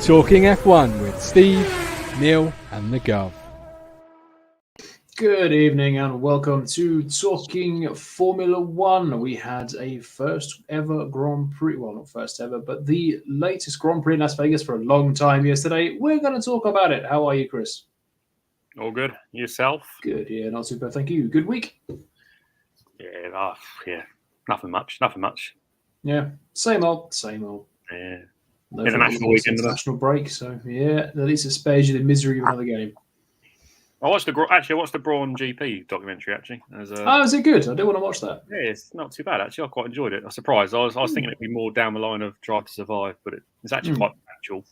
Talking F1 with Steve, Neil and the Gov. Good evening and welcome to Talking Formula One. We had a first ever Grand Prix, well not first ever, but the latest Grand Prix in Las Vegas for a long time yesterday. We're going to talk about it. How are you, Chris? All good. Yourself? Good, yeah, not too bad, thank you. Good week? Yeah, nothing much. Yeah, same old. Yeah. No International weekend. International break, so yeah, at least it spares you the misery of another game. I watched the Braun GP documentary actually. Oh, is it good? I do want to watch that. Yeah, it's not too bad actually. I quite enjoyed it. I was surprised. I was thinking it'd be more down the line of Drive to Survive, but it's actually quite factual.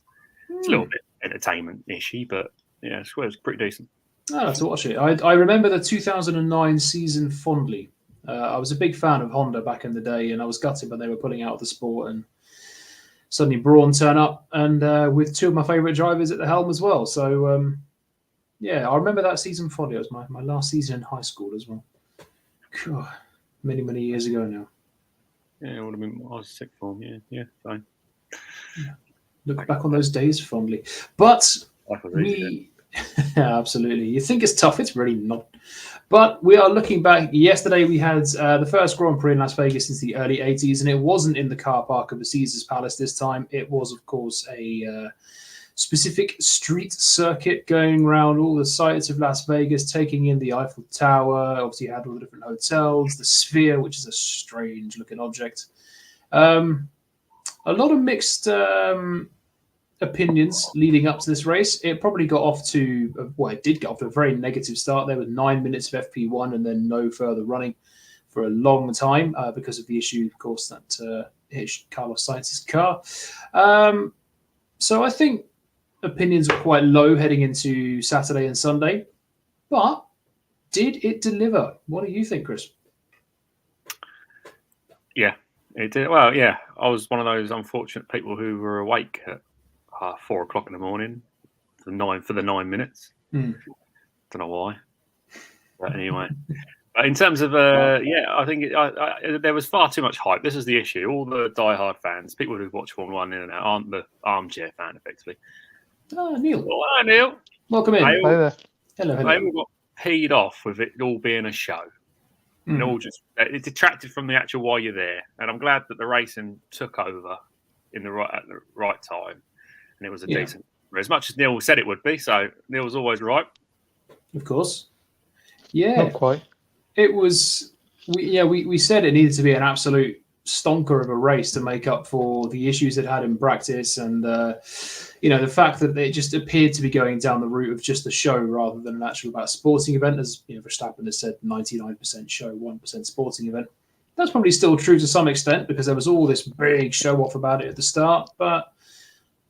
It's a little bit entertainment-ishy, but yeah, it's pretty decent. I'll have to watch it. I remember the 2009 season fondly. I was a big fan of Honda back in the day, and I was gutted when they were pulling out of the sport. And suddenly Braun turn up, and with two of my favourite drivers at the helm as well. So, yeah, I remember that season fondly. It was my last season in high school as well. God, many years ago now. Yeah, it would have been. I was sick form. Yeah, fine. Yeah. Look back on those days fondly, but we. Absolutely. You think it's tough. It's really not. But we are looking back. Yesterday, we had the first Grand Prix in Las Vegas since the early 80s, and it wasn't in the car park of the Caesars Palace this time. It was, of course, a specific street circuit going around all the sites of Las Vegas, taking in the Eiffel Tower. Obviously, you had all the different hotels, the Sphere, which is a strange-looking object. A lot of mixed opinions leading up to this race. It probably got off to, it did get off to a very negative start there with 9 minutes of FP1 and then no further running for a long time because of the issue, of course, that hit Carlos Sainz's car. So I think opinions were quite low heading into Saturday and Sunday, but did it deliver? What do you think, Chris? Yeah, it did. Well, yeah, I was one of those unfortunate people who were awake at 4 o'clock in the morning for the 9 minutes. Don't know why, but anyway. But in terms of I think there was far too much hype. This is the issue. All the diehard fans, people who watch Formula One in and out, aren't the armchair fan, effectively. Oh, Neil. Oh, hi, Neil. Welcome in. Hi there. Hello. They all got peed off with it all being a show. And it detracted from the actual why you're there. And I'm glad that the racing took over at the right time. And it was a decent, as much as Neil said it would be. So Neil was always right. Of course. Yeah. Not quite. It was, we said it needed to be an absolute stonker of a race to make up for the issues it had in practice. And, the fact that it just appeared to be going down the route of just a show rather than an actual about sporting event. As Verstappen has said, 99% show, 1% sporting event. That's probably still true to some extent because there was all this big show off about it at the start. But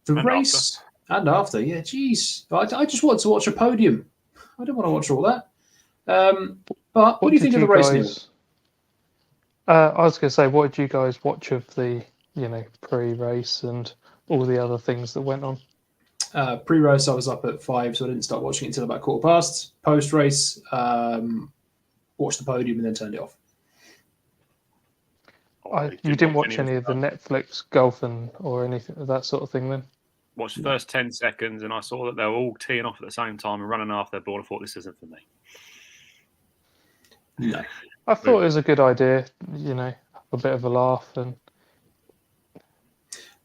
the race and after, yeah, geez. I just wanted to watch a podium. I didn't want to watch all that. But what do you think of the race, Neil? I was going to say, what did you guys watch of the, pre-race and all the other things that went on? Pre-race, I was up at 5, so I didn't start watching it until about 5:15. Post-race, watched the podium and then turned it off. You didn't watch any of the Netflix golf or anything of that sort of thing then? Watched the first 10 seconds and I saw that they were all teeing off at the same time and running after their ball. I thought, this isn't for me. No. I thought it was a good idea, a bit of a laugh.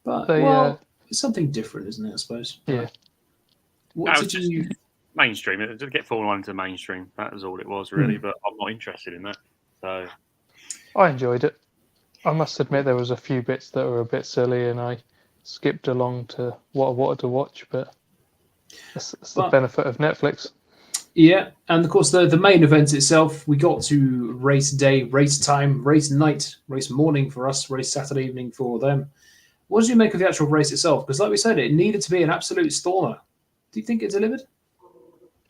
But it's something different, isn't it, I suppose? Yeah. Mainstream. It did get Formula 1 into mainstream. That was all it was, really. But I'm not interested in that. So I enjoyed it. I must admit there was a few bits that were a bit silly and I skipped along to what I wanted to watch, but it's the benefit of Netflix. Yeah, and of course the main event itself, we got to race day, race time, race night, race morning for us, race Saturday evening for them. What did you make of the actual race itself? Because like we said, it needed to be an absolute stormer. Do you think it delivered?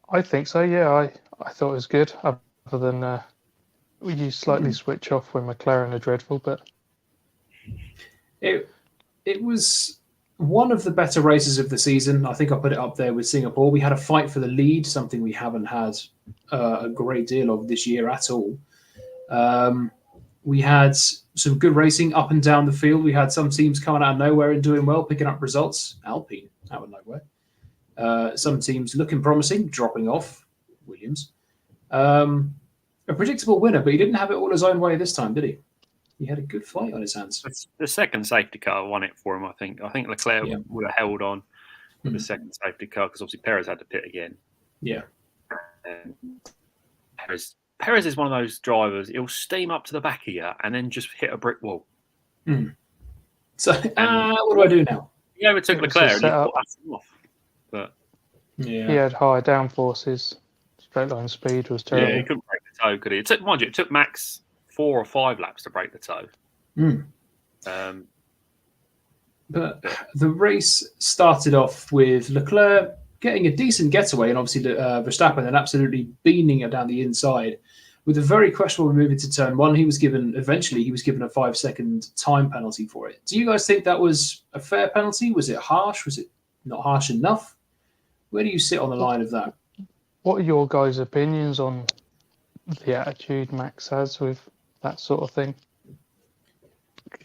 I think so, yeah. I thought it was good, other than you slightly switch off when McLaren are dreadful, but it was one of the better races of the season. I think I put it up there with Singapore. We had a fight for the lead, something we haven't had a great deal of this year at all. We had some good racing up and down the field. We had some teams coming out of nowhere and doing well, picking up results. Alpine out of nowhere. Some teams looking promising, dropping off. Williams. A predictable winner, but he didn't have it all his own way this time, did he? He had a good fight on his hands. The second safety car won it for him, I think. I think Leclerc would have held on with the second safety car because obviously Perez had to pit again. Yeah. And Perez is one of those drivers, he'll steam up to the back of you and then just hit a brick wall. So, what do I do now? He overtook Leclerc and he thought that's off. But he had high downforces. Straight line speed was terrible. Yeah, he couldn't break the toe, could he? It took Max 4 or 5 laps to break the toe. But the race started off with Leclerc getting a decent getaway, and obviously Verstappen then absolutely beaning it down the inside with a very questionable move into turn 1. He was given a 5-second time penalty for it. Do you guys think that was a fair penalty? Was it harsh? Was it not harsh enough? Where do you sit on the line of that? What are your guys' opinions on the attitude Max has with that sort of thing?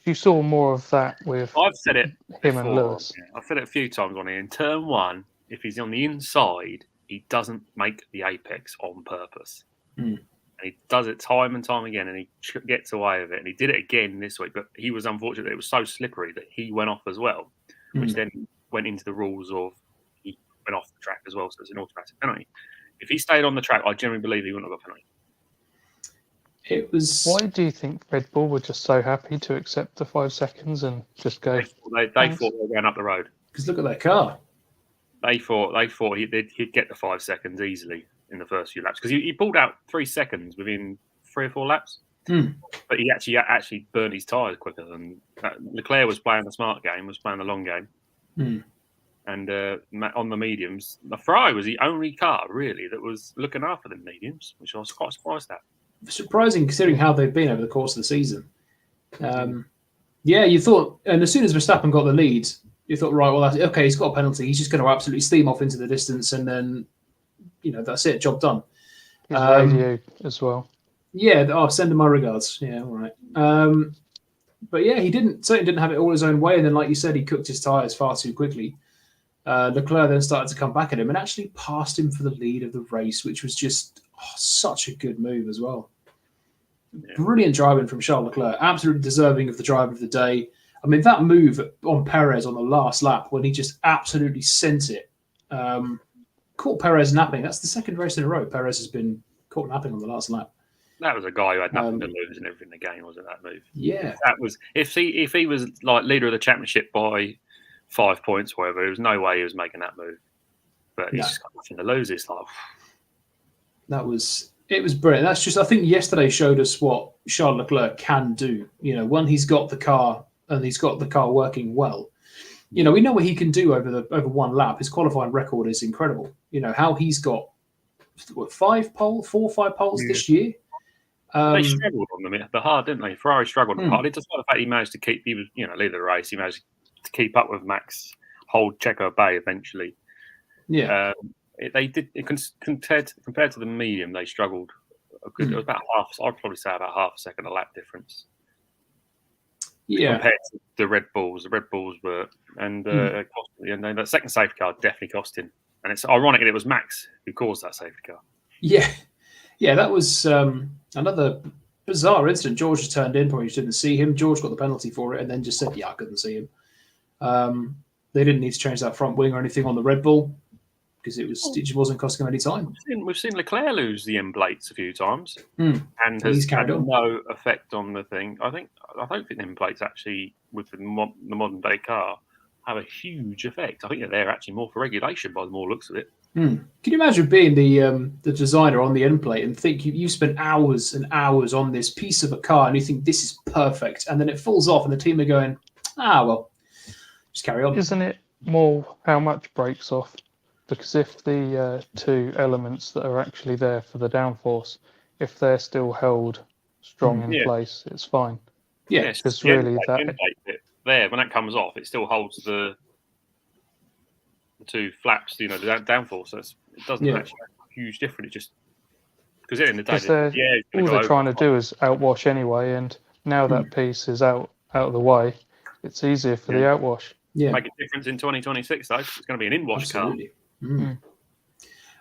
You saw more of that with I've said it him before. And Lewis. I've said it a few times on here. In turn 1, if he's on the inside, he doesn't make the apex on purpose. And he does it time and time again, and he gets away with it. And he did it again this week, but he was unfortunate. It was so slippery that he went off as well, which then went into the rules of he went off the track as well, so it's an automatic penalty. If he stayed on the track, I generally believe he wouldn't have got a penalty. It was. Why do you think Red Bull were just so happy to accept the 5 seconds and just go? They thought they were going up the road. Because look at their car. They thought he'd get the 5 seconds easily in the first few laps because he pulled out 3 seconds within 3 or 4 laps. But he actually burned his tyres quicker than Leclerc was playing the smart game, was playing the long game. And on the mediums, the Ferrari was the only car really that was looking after the mediums, which I was quite surprised at. Surprising considering how they've been over the course of the season. You thought, and as soon as Verstappen got the lead, you thought, right, well, okay, he's got a penalty. He's just going to absolutely steam off into the distance, and then, that's it, job done. His radio as well. Yeah, send him my regards. Yeah, all right. But yeah, he certainly didn't have it all his own way, and then, like you said, he cooked his tyres far too quickly. Leclerc then started to come back at him and actually passed him for the lead of the race, which was just such a good move as well. Yeah. Brilliant driving from Charles Leclerc, absolutely deserving of the driver of the day. I mean, that move on Perez on the last lap when he just absolutely sent it, caught Perez napping. That's the second race in a row Perez has been caught napping on the last lap. That was a guy who had nothing to lose and everything in the game, wasn't that move? Yeah. If he was like leader of the championship by 5 points, or whatever, there was no way he was making that move. But he's just got nothing to lose. It's like it was brilliant. That's just, I think yesterday showed us what Charles Leclerc can do. When he's got the car and he's got the car working well. We know what he can do over one lap. His qualifying record is incredible. How he's got 4 or 5 poles this year. They struggled on the hard, didn't they? Ferrari struggled on the hard. It just the fact he managed to keep. He was, leader of the race. He managed to keep up with Max, hold Checo Bay eventually. Yeah. They did compared to the medium. They struggled. It was about half. I'd probably say about half a second a lap difference. Yeah. Compared to the Red Bulls were, and the second safety car definitely cost him. And it's ironic that it was Max who caused that safety car. Yeah, that was another bizarre incident. George just turned in, probably didn't see him. George got the penalty for it and then just said, I couldn't see him. They didn't need to change that front wing or anything on the Red Bull because it just wasn't costing him any time. We've seen Leclerc lose the end plates a few times and he's has had no effect on the thing. I don't think the end plates actually, with the modern day car, have a huge effect. I think that they're actually more for regulation by the more looks of it. Can you imagine being the designer on the end plate and think you spent hours and hours on this piece of a car and you think this is perfect, and then it falls off and the team are going, well, just carry on. Isn't it more how much breaks off? Because if the 2 elements that are actually there for the downforce, if they're still held strong in place, it's fine. Yeah, because really that end plate there, when that comes off, it still holds the 2 flaps, the downforce. So it doesn't actually make a huge difference. It just because at the end of the day, all they're trying to do is outwash anyway, and now that piece is out of the way, it's easier for the outwash. make a difference in 2026, though. It's going to be an in-wash car. Absolutely.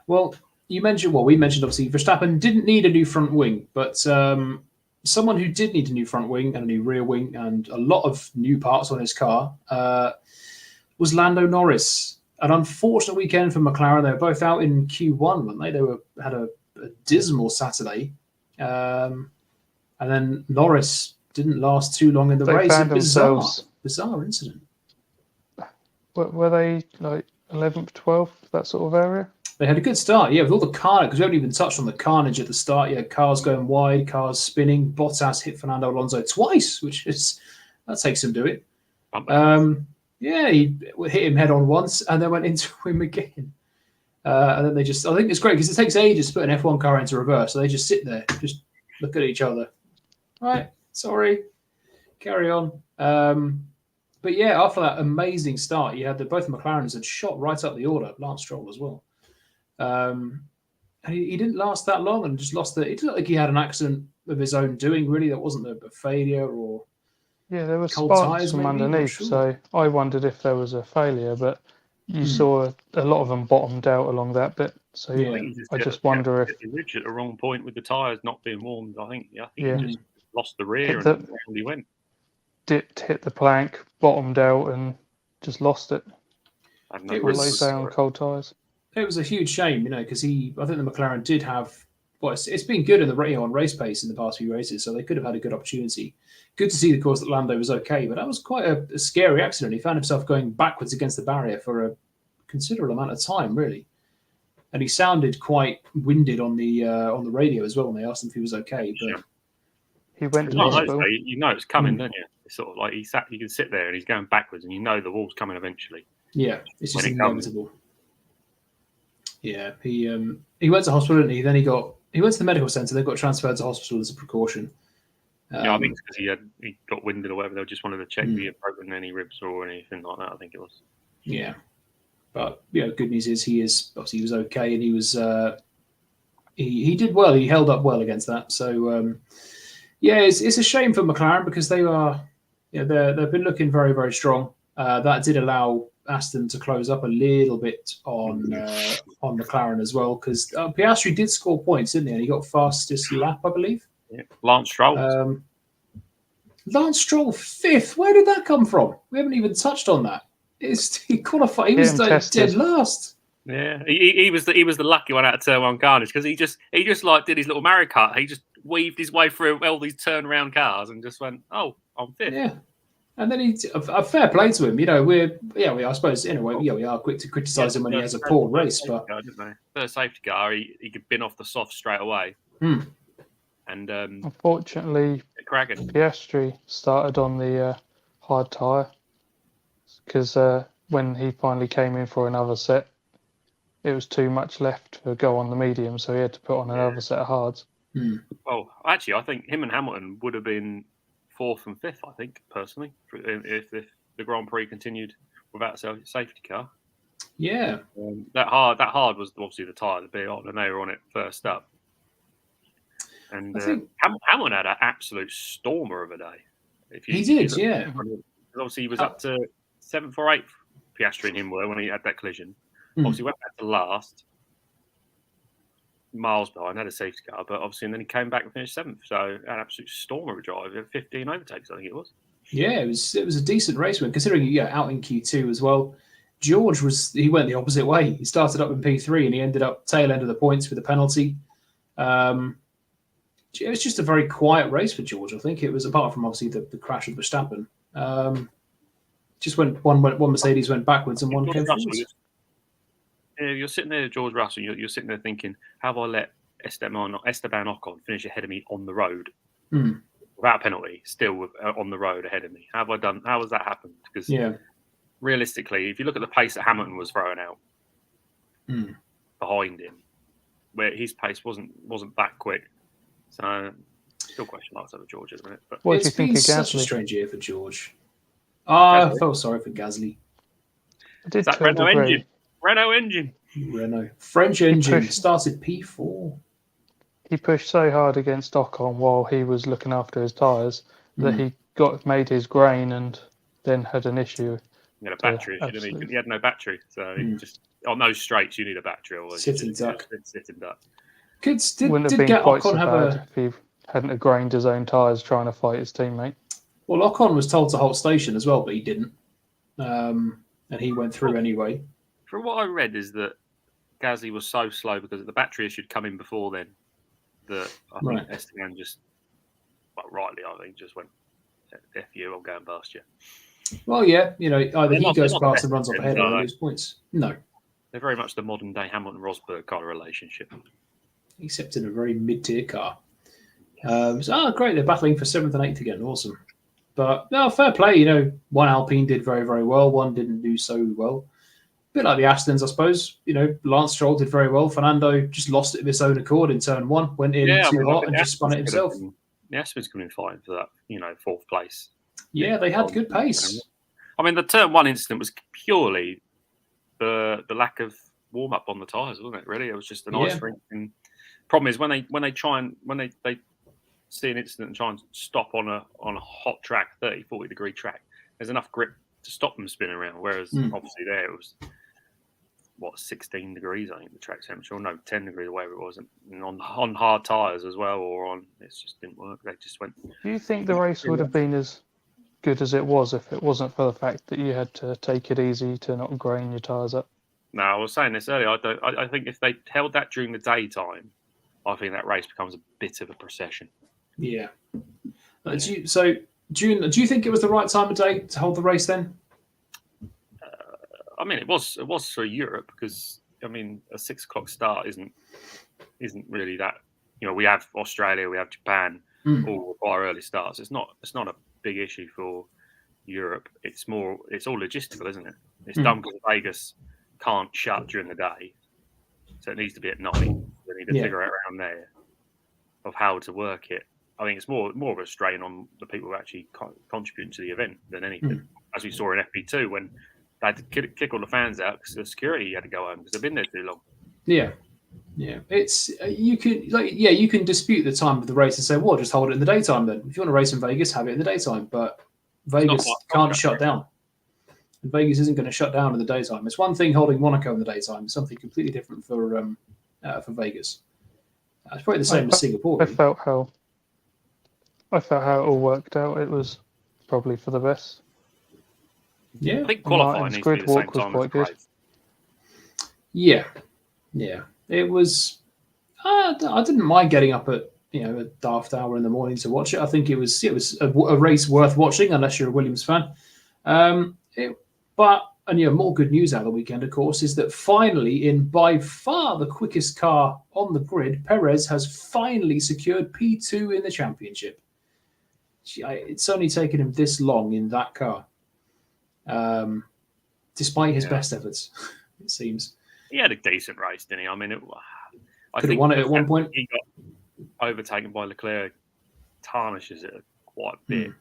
Well, we mentioned obviously Verstappen didn't need a new front wing, but someone who did need a new front wing and a new rear wing and a lot of new parts on his car was Lando Norris. An unfortunate weekend for McLaren. They were both out in Q1, weren't they? They had a dismal Saturday. And then Norris didn't last too long in the race. Bizarre incident. Were they like 11th, 12th, that sort of area? They had a good start, with all the carnage, because we haven't even touched on the carnage at the start. Cars going wide, cars spinning. Bottas hit Fernando Alonso twice, that takes some doing. He hit him head on once and then went into him again. And then I think it's great because it takes ages to put an F1 car into reverse. So they just sit there, just look at each other. Right, sorry, carry on. But after that amazing start, you had both McLarens had shot right up the order, Lance Stroll as well. And he didn't last that long and just lost it. It didn't look like he had an accident of his own doing, really. That wasn't a failure or... Yeah, there were sparks from underneath, sure. So I wondered if there was a failure, but you saw a lot of them bottomed out along that bit. So I just wonder if... He reached at the wrong point with the tyres not being warmed, I think. He just lost the rear and he went. Hit the plank, bottomed out and just lost it. It was laid down on cold tyres. It was a huge shame, because I think the McLaren did have... Well, it's been good in the on race pace in the past few races, so they could have had a good opportunity. Good to see, of course, that Lando was okay, but that was quite a scary accident. He found himself going backwards against the barrier for a considerable amount of time, really. And he sounded quite winded on the radio as well when they asked him if he was okay. But he went to hospital. It's coming, don't you? It's sort of like you can sit there and he's going backwards, and the wall's coming eventually. Yeah, it's just inevitable. Yeah, he went to hospital, and then he went to the medical centre. They got transferred to hospital as a precaution. I think it's because he got winded or whatever. They just wanted to check if he had broken any ribs or anything like that. I think it was. Yeah, but good news is he was okay, and he was he did well. He held up well against that. So it's a shame for McLaren because they are they've been looking very, very strong. That did allow Aston to close up a little bit on McLaren as well because Piastri did score points, didn't he? And he got fastest lap, I believe. Yeah. Lance Stroll. Lance Stroll 5th. Where did that come from? We haven't even touched on that. He qualified. He was dead last. Yeah, he was the lucky one out of turn one carnage because he just did his little Mario Kart. He just weaved his way through all these turnaround cars and just went, "Oh, I'm 5th." Yeah. And then a fair play to him. I suppose in a way, we are quick to criticise him when he has a poor race. But first safety car, he could bin off the soft straight away. And unfortunately, Piastri started on the hard tyre because when he finally came in for another set, it was too much left to go on the medium, so he had to put on another set of hards. Well, actually, I think him and Hamilton would have been 4th and 5th, I think, personally, if the Grand Prix continued without a safety car. Yeah. That hard was obviously the tyre to be on, and they were on it first up. And Hamilton had an absolute stormer of a day. He did. Obviously, he was up to 7th or 8th, Piastri and him were, when he had that collision. Obviously, went back to last, miles behind, had a safety car, but obviously, and then he came back and finished 7th. So, an absolute storm of a drive. 15 overtakes, I think it was. Yeah, it was a decent race win, considering out in Q2 as well. George he went the opposite way. He started up in P3 and he ended up tail end of the points with a penalty. It was just a very quiet race for George. I think it was, apart from obviously the crash with Verstappen. Just when one Mercedes went backwards and one came forwards. You're sitting there, George Russell. You're sitting there thinking, "Have I let Esteban Ocon finish ahead of me on the road without a penalty, still on the road ahead of me? How has that happened?" Because realistically, if you look at the pace that Hamilton was throwing out behind him, where his pace wasn't that quick, so still question marks over George at the minute. But what do you think of Gasly? Such a strange year for George. I felt sorry for Gasly. Is that Renault engine? Renault French engine started P4. He pushed so hard against Ocon while he was looking after his tyres that he made his grain and then had an issue He had a battery issue. He had no battery, so he just on those straights you need a battery. Or Sitting duck. Sitting duck. Wouldn't have been quite so bad if he hadn't grained his own tyres trying to fight his teammate. Well, Ocon was told to hold station as well, but he didn't, and he went through anyway. From what I read, is that Gasly was so slow because the battery issue had come in before then that I think Esteban just, rightly, I think, just went, F you, I'm going past you. Well, yeah, either he goes past and runs off ahead or they lose points. No. They're very much the modern-day Hamilton-Rosberg kind of relationship. Except in a very mid-tier car. Great, they're battling for 7th and 8th again. Awesome. But, no, fair play. One Alpine did very, very well. One didn't do so well. A bit like the Astons, I suppose. Lance Stroll did very well. Fernando just lost it of his own accord in turn 1. Went in too hot and just spun it himself. The Astons coming in fine for that, 4th place. Yeah, they had good pace. I mean, the turn 1 incident was purely the lack of warm up on the tyres, wasn't it? Really, it was just an ice rink. And problem is when they see an incident and try and stop on a hot track, 30-40 degree track, there's enough grip to stop them spinning around. Whereas obviously there it was 16 degrees, I think the track temperature, or no, 10 degrees, or whatever it was, and on hard tyres as well, or it just didn't work. They just went. Do you think the race would have been as good as it was if it wasn't for the fact that you had to take it easy to not grain your tyres up? No, I was saying this earlier. I think if they held that during the daytime, I think that race becomes a bit of a procession. Yeah. Do you think it was the right time of day to hold the race then? I mean, it was for Europe because a 6 o'clock start isn't really that. We have Australia, we have Japan, all require early starts. It's not a big issue for Europe. It's all logistical, isn't it? It's done because Vegas can't shut during the day, so it needs to be at night. They need to figure out around there of how to work it. I think it's more of a strain on the people who actually contribute to the event than anything. As we saw in FP2 when they had to kick all the fans out because the security had to go home because they've been there too long. Yeah. It's you can dispute the time of the race and say, well, just hold it in the daytime then. If you want to race in Vegas, have it in the daytime. But Vegas can't shut down. And Vegas isn't going to shut down in the daytime. It's one thing holding Monaco in the daytime. It's something completely different for Vegas. It's probably the same as Singapore. I felt how it all worked out. It was probably for the best. Yeah, I think qualifying needs to be the same time as the race. Yeah. It was. I didn't mind getting up at a daft hour in the morning to watch it. I think it was a race worth watching unless you're a Williams fan. More good news out of the weekend, of course, is that finally, in by far the quickest car on the grid, Perez has finally secured P2 in the championship. It's only taken him this long in that car, despite his best efforts, it seems. He had a decent race, didn't he? I think have won it at one point. He got overtaken by Leclerc, tarnishes it quite a bit.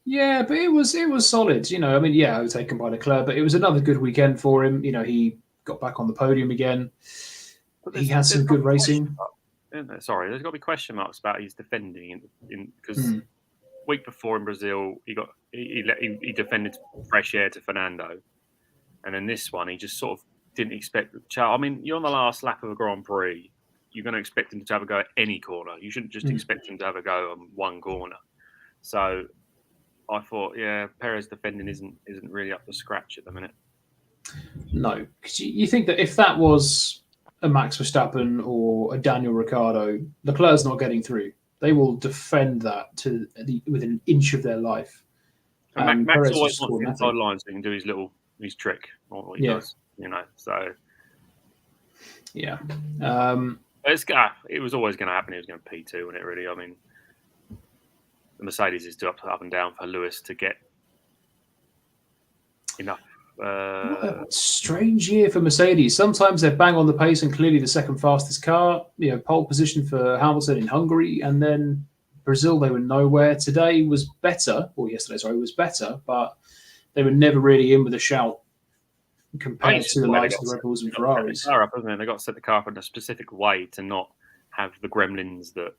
Yeah, but it was solid. Overtaken by Leclerc, but it was another good weekend for him. He got back on the podium again. He had some good racing. Sorry, there's got to be question marks about his defending because week before in Brazil, he defended fresh air to Fernando, and then this one he just sort of didn't expect. You're on the last lap of a Grand Prix. You're going to expect him to have a go at any corner. You shouldn't just expect him to have a go on one corner. So I thought, Perez defending isn't really up to scratch at the minute. No, because you think that if that was a Max Verstappen or a Daniel Ricciardo, Leclerc's not getting through. They will defend that within an inch of their life. And Max always wants the inside line so he can do his trick, or what he does. So yeah. It was always going to happen. He was going to P2, wasn't it? Really, the Mercedes is too up and down for Lewis to get enough. What a strange year for Mercedes. Sometimes they're bang on the pace and clearly the second fastest car. Pole position for Hamilton in Hungary, and then Brazil they were nowhere. Yesterday was better, but they were never really in with a shout compared to the likes of the Red Bulls and Ferraris. They got to set the car up in a specific way to not have the gremlins that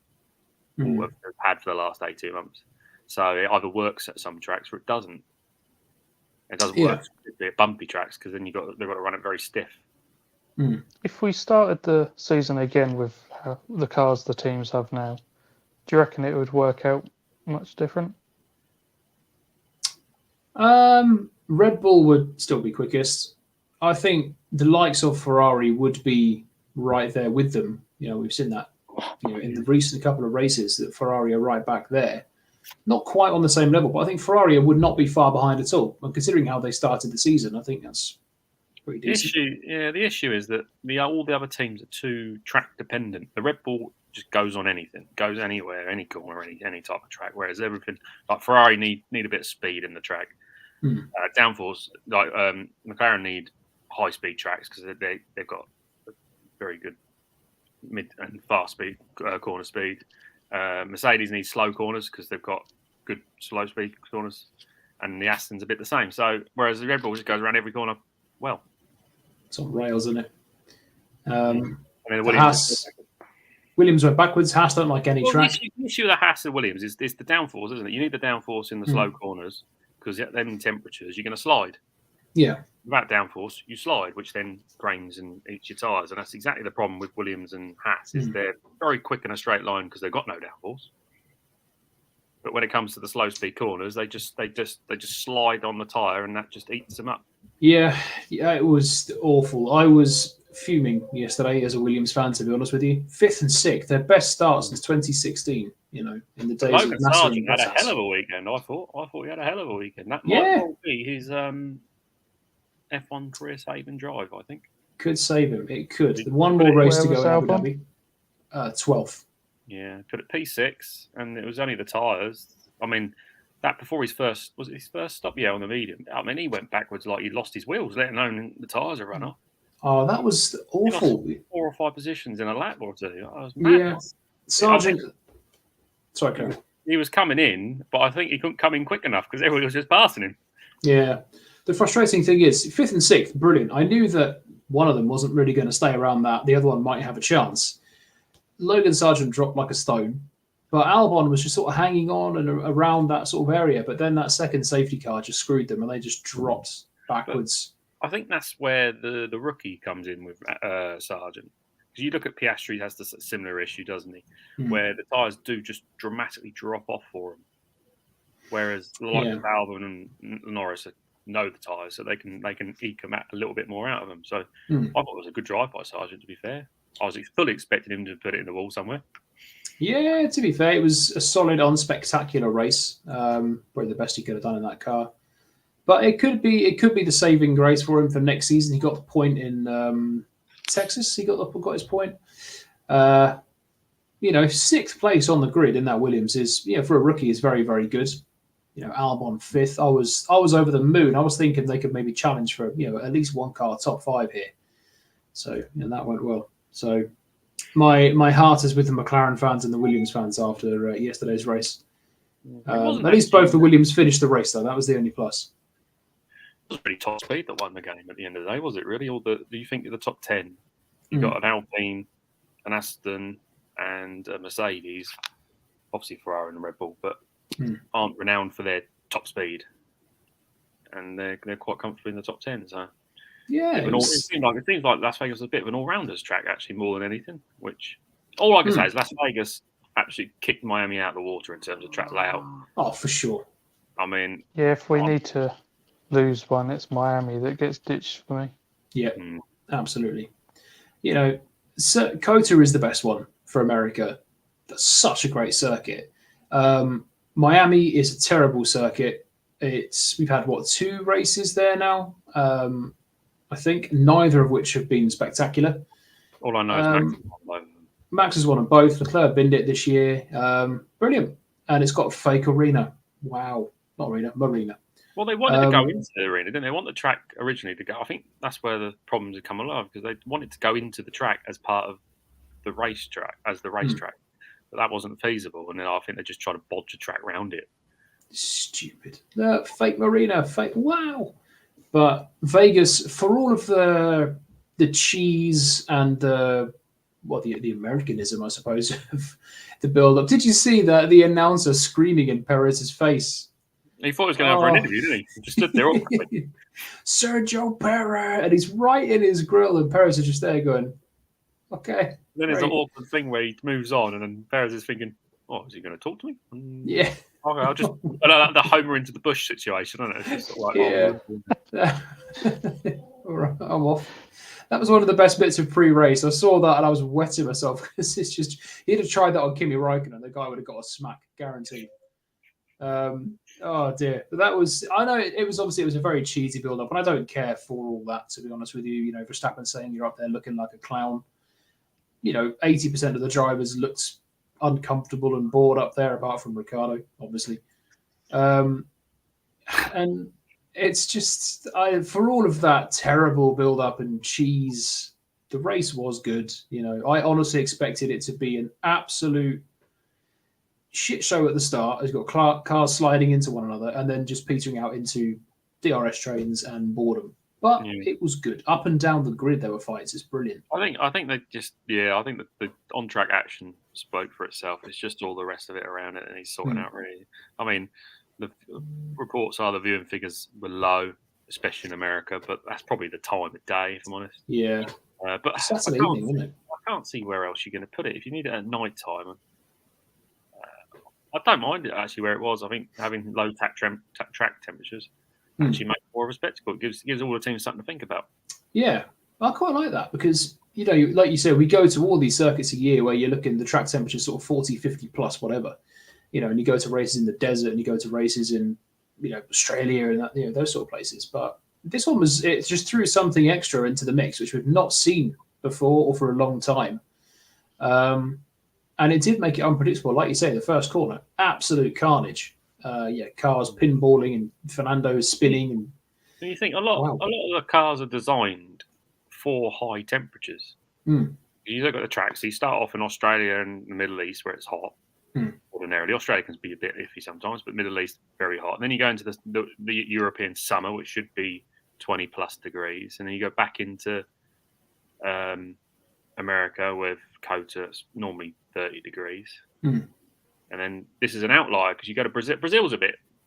we've had for the last 18 months. So it either works at some tracks or it doesn't. It doesn't work at bumpy tracks because then they've got to run it very stiff. If we started the season again with the cars the teams have now, do you reckon it would work out much different? Red Bull would still be quickest. I think the likes of Ferrari would be right there with them. We've seen that in the recent couple of races that Ferrari are right back there. Not quite on the same level, but I think Ferrari would not be far behind at all. And considering how they started the season, I think that's pretty decent. The issue is that all the other teams are too track dependent. The Red Bull just goes on anything, goes anywhere, any corner, any type of track. Whereas everything, like Ferrari need a bit of speed in the track. Downforce, like McLaren need high speed tracks because they've got a very good mid and fast speed corner speed. Mercedes needs slow corners because they've got good slow speed corners, and the Aston's a bit the same. So whereas the Red Bull just goes around every corner, well, it's on rails, isn't it? Williams went backwards. Haas don't like any track. The issue with the Haas and Williams is the downforce, isn't it? You need the downforce in the slow corners because at them temperatures you're going to slide. Yeah. Without downforce, you slide, which then grains and eats your tyres. And that's exactly the problem with Williams and Haas, is they're very quick in a straight line because they've got no downforce. But when it comes to the slow speed corners, they just slide on the tyre and that just eats them up. Yeah, it was awful. I was fuming yesterday as a Williams fan, to be honest with you. 5th and 6th, their best start since 2016. In the days Logan of Sargent had a hell of a weekend. I thought he had a hell of a weekend. That might well be his F1 career saving drive, I think. Could save him. It could. One more race to go in Abu Dhabi. 12th. Yeah, put it P6, and it was only the tyres. I mean, that before his first stop? Yeah, on the medium. I mean, he went backwards like he'd lost his wheels, let alone the tyres had run off. Oh, that was awful. 4 or 5 positions in a lap or two. I was mad. Yeah, Sargent. Sorry, Karen. He was coming in, but I think he couldn't come in quick enough because everyone was just passing him. Yeah. The frustrating thing is, 5th and 6th, brilliant. I knew that one of them wasn't really going to stay around that. The other one might have a chance. Logan Sargent dropped like a stone, but Albon was just sort of hanging on and around that sort of area. But then that second safety car just screwed them and they just dropped backwards. But I think that's where the rookie comes in with Sargent. Because you look at Piastri, has this similar issue, doesn't he? Where the tyres do just dramatically drop off for him. Whereas the likes of Albon and Norris know the tyres, so they can eke a little bit more out of them. So I thought it was a good drive by Sargent, to be fair. I was fully expecting him to put it in the wall somewhere. Yeah, to be fair, it was a solid, unspectacular race. Probably the best he could have done in that car. But it could be the saving grace for him for next season. He got the point in Texas. He got his point. 6th place on the grid in that Williams is, for a rookie, is very, very good. Albon 5th. I was over the moon. I was thinking they could maybe challenge for at least one car top 5 here. So that went well. So my heart is with the McLaren fans and the Williams fans after yesterday's race. At least both the Williams finished the race though. That was the only plus. It was really top speed that won the game at the end of the day, was it really? Do you think of the top 10? You got an Alpine, an Aston, and a Mercedes. Obviously Ferrari and Red Bull, but aren't renowned for their top speed, and they're quite comfortably in the top 10. So yeah, it seems like Las Vegas is a bit of an all-rounders track actually, more than anything. Which all I can say is Las Vegas actually kicked Miami out of the water in terms of track layout. Oh, for sure. I mean, if we need to lose one, it's Miami that gets ditched for me. Yeah, absolutely. COTA is the best one for America. That's such a great circuit. Miami is a terrible circuit. We've had 2 races there now. I think neither of which have been spectacular. All I know is Max has won them both. Leclerc binned it this year. Brilliant. And it's got a fake arena. Wow. Not arena, marina. Well, they wanted to go into the arena, didn't they? They want the track originally to go. I think that's where the problems have come along, because they wanted to go into the track as part of the racetrack, but that wasn't feasible. And then I think they just tried to bodge a track around it. Stupid. Fake marina, fake. Wow. But Vegas, for all of the cheese and the Americanism, I suppose, of the build-up. Did you see the announcer screaming in Perez's face He thought he was going to have for an interview, didn't he? He just stood there awkwardly. Sergio Perez, and he's right in his grill, and Perez is just there going, "Okay." Then there's an awkward thing where he moves on, and then Perez is thinking, "Oh, is he going to talk to me?" Yeah. Okay, I'll just the Homer into the bush situation, isn't it? It's just like, All right, I'm off. That was one of the best bits of pre-race. I saw that and I was wetting myself because it's just he'd have tried that on Kimi Räikkönen, the guy would have got a smack, guaranteed. Oh dear, but that was. I know it was obviously it was a very cheesy build-up, and I don't care for all that, to be honest with you. You know, Verstappen saying you're up there looking like a clown. 80% of the drivers looked uncomfortable and bored up there, apart from Ricciardo, obviously. And it's just, for all of that terrible build-up and cheese, the race was good. I honestly expected it to be an absolute shit show at the start. It's got cars sliding into one another and then just petering out into DRS trains and boredom. But it was good. Up and down the grid, there were fights. It's brilliant. I think they just, I think that the on-track action spoke for itself. It's just all the rest of it around it, and he's sorting out really. I mean, the reports are the viewing figures were low, especially in America, but that's probably the time of day, if I'm honest. Yeah. But Saturday evening, isn't it? I can't see where else you're going to put it. If you need it at night time, I don't mind it actually where it was. I think having low track temperatures actually makes more of a spectacle. It gives all the teams something to think about. Yeah, I quite like that because, like you said, we go to all these circuits a year where you're looking the track temperature sort of 40, 50 plus, whatever. And you go to races in the desert and you go to races in, Australia and that, those sort of places. But this one it just threw something extra into the mix, which we've not seen before or for a long time. And it did make it unpredictable. Like you say, the first corner, absolute carnage. Cars pinballing and Fernando spinning. And you think a lot of the cars are designed for high temperatures. You look at the tracks. So you start off in Australia and the Middle East where it's hot. Ordinarily, Australia can be a bit iffy sometimes, but Middle East very hot. And then you go into the European summer, which should be 20 plus degrees, and then you go back into America with COTA, it's normally 30 degrees. And then this is an outlier because you go to Brazil. Brazil's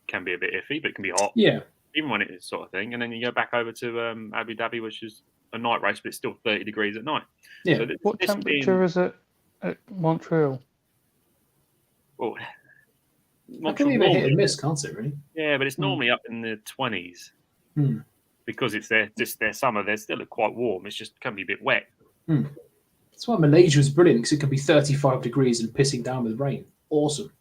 can be a bit iffy, but it can be hot. Yeah. Even when it is sort of thing. And then you go back over to Abu Dhabi, which is a night race, but it's still 30 degrees at night. Yeah. So what temperature is it at Montreal? Well, It can be a bit hit and miss, can't it, really? Yeah, but it's normally up in the 20s. Because it's their summer. They're still quite warm. It's just can be a bit wet. That's why Malaysia was brilliant, because it could be 35 degrees and pissing down with rain. Awesome.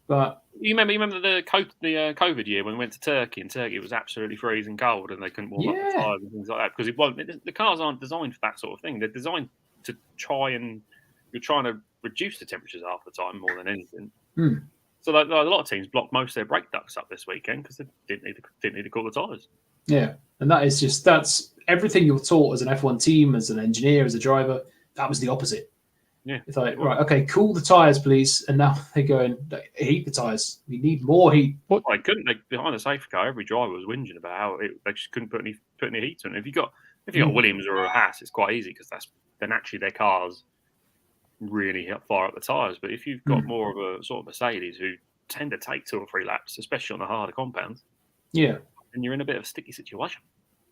But you remember the COVID year when we went to Turkey, and Turkey was absolutely freezing cold, and they couldn't warm up the tyres and things like that because the cars aren't designed for that sort of thing. They're designed to you're trying to reduce the temperatures half the time more than anything. So a lot of teams blocked most of their brake ducts up this weekend because they didn't need to cool the tyres. Yeah, and that's everything you're taught as an F1 team, as an engineer, as a driver. That was the opposite. Yeah. It's like, right, okay, cool the tyres, please. And now they're going, heat the tyres. We need more heat. What? They couldn't. Behind the safety car, every driver was whinging about how they just couldn't put any heat on it. If you got Williams or a Haas, it's quite easy because they're naturally their cars really fire up the tyres. But if you've got more of a sort of Mercedes who tend to take 2 or 3 laps, especially on the harder compounds, then you're in a bit of a sticky situation.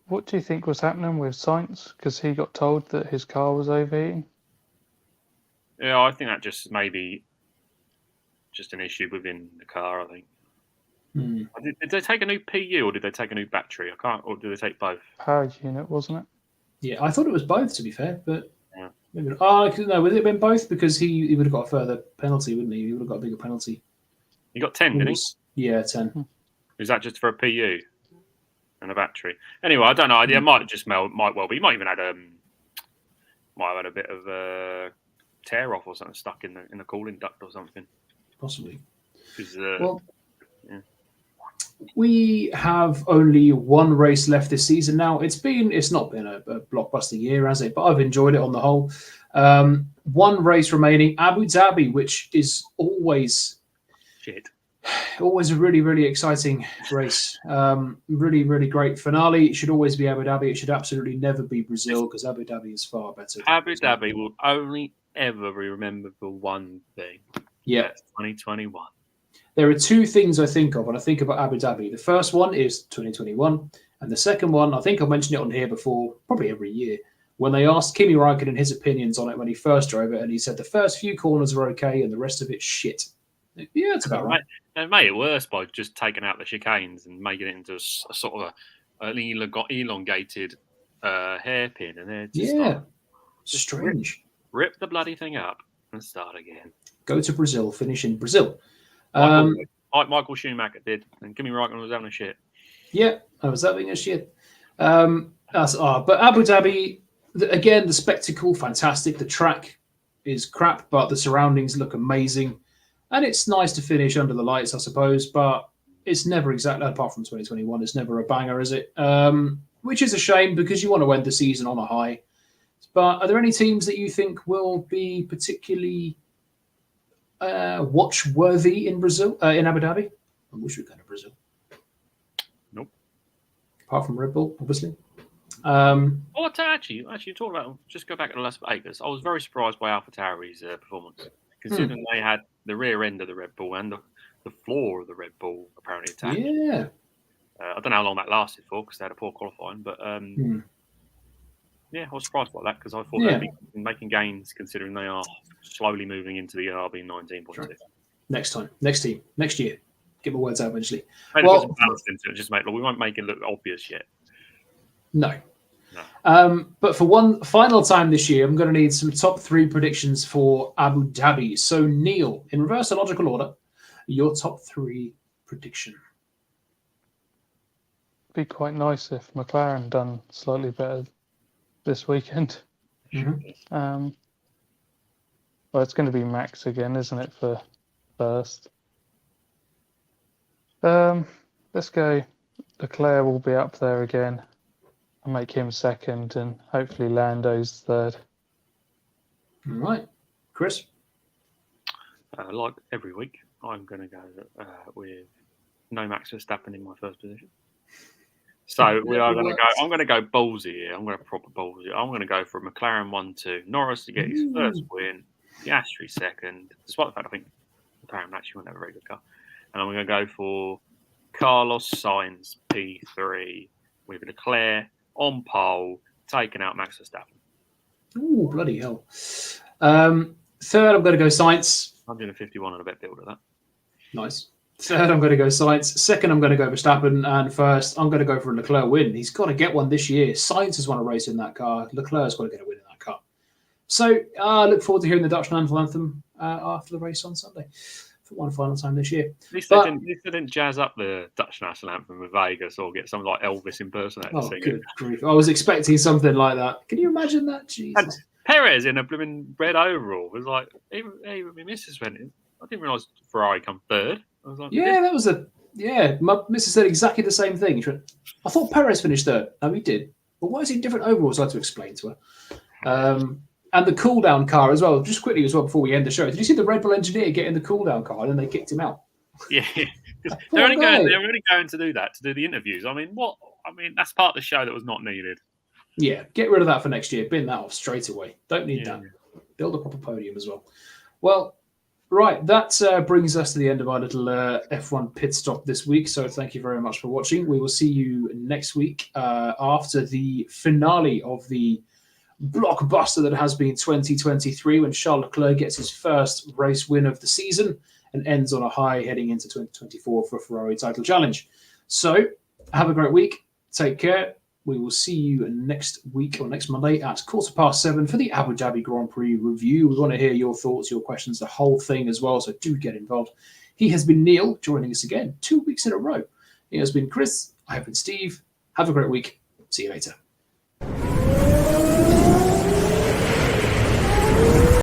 What do you think was happening with Sainz? Because he got told that his car was overheating. Yeah, I think that just maybe just an issue within the car. I think. Did they take a new PU or did they take a new battery? I can't. Or did they take both? Power unit, wasn't it? Yeah, I thought it was both. To be fair, but maybe not. No, would it have been both? Because he would have got a further penalty, wouldn't he? He would have got a bigger penalty. He got 10, didn't he? Yeah, 10. Is that just for a PU and a battery? Anyway, I don't know. It might well be. He might even had a bit of a tear off or something stuck in the cooling duct or something. Possibly. Well, we have only one race left this season now. It's not been a blockbuster year, has it? But I've enjoyed it on the whole. One race remaining, Abu Dhabi, which is always a really, really exciting race. Really, really great finale. It should always be Abu Dhabi. It should absolutely never be Brazil because Abu Dhabi is far better. Abu Dhabi will only ever be remembered for one thing. Yeah. That's 2021. There are two things I think of when I think about Abu Dhabi. The first one is 2021, and the second one, I think I mentioned it on here before, probably every year, when they asked Kimi Räikkönen his opinions on it when he first drove it, and he said the first few corners are okay and the rest of it's shit. Yeah, it's about right. They made it worse by just taking out the chicanes and making it into a sort of an elongated hairpin, and they're just strange. Rip the bloody thing up and start again. Go to Brazil, finish in Brazil. Like Michael Schumacher did, and Kimi Räikkönen was having a shit. Yeah, I was having a shit. But Abu Dhabi, again, the spectacle, fantastic. The track is crap, but the surroundings look amazing. And it's nice to finish under the lights, I suppose, but it's never exactly, apart from 2021, it's never a banger, is it? Which is a shame because you want to end the season on a high. But are there any teams that you think will be particularly watch-worthy in Brazil, in Abu Dhabi? I wish we'd go to Brazil. Nope. Apart from Red Bull, obviously. Actually, talk about, just go back to Las Vegas. I was very surprised by AlphaTauri's performance, considering they had the rear end of the Red Bull and the floor of the Red Bull apparently attacked. Yeah. I don't know how long that lasted for because they had a poor qualifying, but yeah, I was surprised by that because I thought they'd be making gains considering they are slowly moving into the RB19.6. Sure. Next time, next team, next year. Get my words out eventually. Maybe put some balance into it, just we won't make it look obvious yet. No. But for one final time this year, I'm going to need some top 3 predictions for Abu Dhabi. So, Neil, in reverse logical order, your top 3 prediction. Be quite nice if McLaren done slightly better this weekend. Mm-hmm. Well, it's going to be Max again, isn't it, for first? Let's go. Leclerc will be up there again. I'll make him second, and hopefully Lando's third. All right. Chris? Like every week, I'm going to go with no Max Verstappen in my first position. So we are going to go. I'm going to go ballsy here. I'm going to proper ballsy. I'm going to go for a McLaren 1-2. Norris to get his first win. Piastri second, despite the fact I think McLaren actually won't have a very good car. And I'm going to go for Carlos Sainz P3 with Leclerc on pole, taking out Max Verstappen. Ooh, bloody hell. Third, I'm going to go Sainz. 151 and a bet build of that. Nice. Third, I'm going to go Sainz. Second, I'm going to go Verstappen. And first, I'm going to go for a Leclerc win. He's got to get one this year. Sainz has won a race in that car. Leclerc's got to get a win in that car. So I look forward to hearing the Dutch national anthem after the race on Sunday for one final time this year. At least they didn't jazz up the Dutch national anthem with Vegas or get some like Elvis impersonator singing. Good grief. I was expecting something like that. Can you imagine that? Jesus. And Perez in a blooming red overall was like, even my missus went in. I didn't realise Ferrari come third. I was like, my missus said exactly the same thing. She went, I thought Perez finished third. No, he did. But why is he in different overalls? I had to explain to her. And the cool-down car as well, just quickly as well before we end the show. Did you see the Red Bull engineer get in the cool-down car and then they kicked him out? Yeah, they're only going to do that, to do the interviews. I mean, that's part of the show that was not needed. Yeah, get rid of that for next year. Bin that off straight away. Don't need that. Build a proper podium as well. Well, right, that brings us to the end of our little F1 pit stop this week. So thank you very much for watching. We will see you next week after the finale of the blockbuster that has been 2023 when Charles Leclerc gets his first race win of the season and ends on a high heading into 2024 for a Ferrari title challenge. So have a great week. Take care. We will see you next week or next Monday at 7:15 for the Abu Dhabi Grand Prix review. We want to hear your thoughts, your questions, the whole thing as well. So do get involved. He has been Neil, joining us again 2 weeks in a row. He has been Chris. I have been Steve. Have a great week. See you later.